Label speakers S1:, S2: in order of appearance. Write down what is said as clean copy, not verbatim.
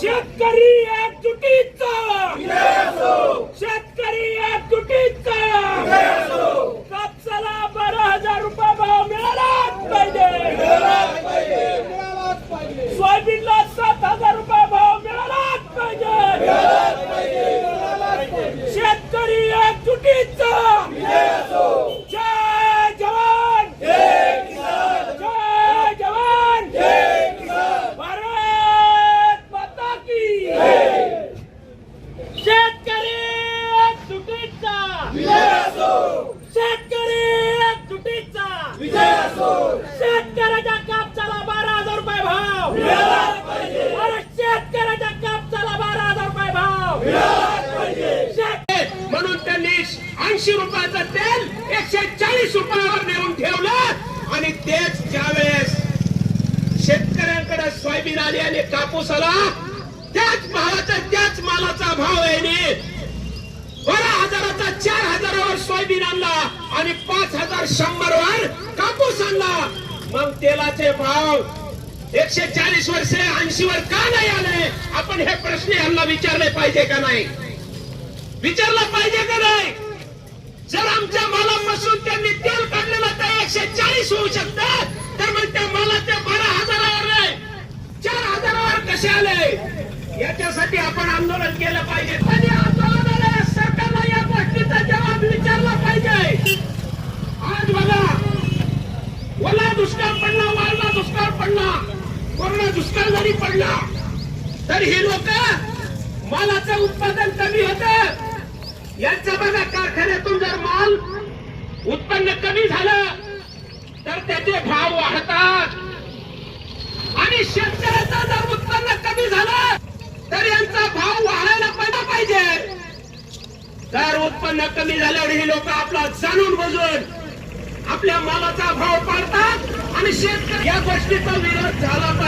S1: शेतकरी एकजुटीचा शेतकरी एकजुटीचा कापसाला 12,000 रुपये भाव मिळालाच पाहिजे सोयाबीनला 7,000 रुपये भाव मिळालाच पाहिजे शेतकरी एकजुटीचा जय जवान जय जवान भारत माता की शेतकरी एकजुटीचा शेतकरी एकजुटीचा शेतकऱ्याच्या कापसाला 12,000 रुपये भाव अरे शेतकऱ्याच्या कापसाला 12,000 रुपये भाव म्हणून त्यांनी 80 रुपयाचं तेल 140 रुपयावर नेऊन ठेवलं आणि तेच ज्यावेळेस शेतकऱ्यांकडे सोयाबीन आली आणि कापूस आला त्याच भावाचा त्याच मालाचा भाव आहे 12,000चा 4,000वर सोयाबीन आणला आणि 5,100 वर कापूस आणला मग तेलाचे भाव 140 वर 80 वर का नाही आले आपण हे प्रश्न यांना विचारले पाहिजे का नाही विचारला पाहिजे का नाही जर आमच्या मालापासून त्यांनी तेल काढलेलं तर 140 होऊ शकतं तर मग त्या मालाच्या 12,000वर नाही 4,000वर कसे आले याच्यासाठी आपण आंदोलन केलं पाहिजे आणि आंदोलनाला सरकारला या गोष्टीचा जबाब विचारला पाहिजे आज बघा ओला दुष्काळ पडला वाळला दुष्काळ पडला कोरोना दुष्काळ जरी पडला तर ही लोक मालाचं उत्पादन कमी होतं यांचा बघा कारखान्यातून जर माल उत्पन्न कमी झालं तर त्याचे भाव वाढतात आणि शेतकऱ्याचं जर उत्पन्न कमी झालं तर यांचा भाव वाढायला पाहिजे तर उत्पन्न कमी झाल्यावर ही लोक आपला जाणून बुजून आपल्या मालाचा भाव पाडतात आणि शेतकरी या गोष्टीचा विरोध झाला पाहिजे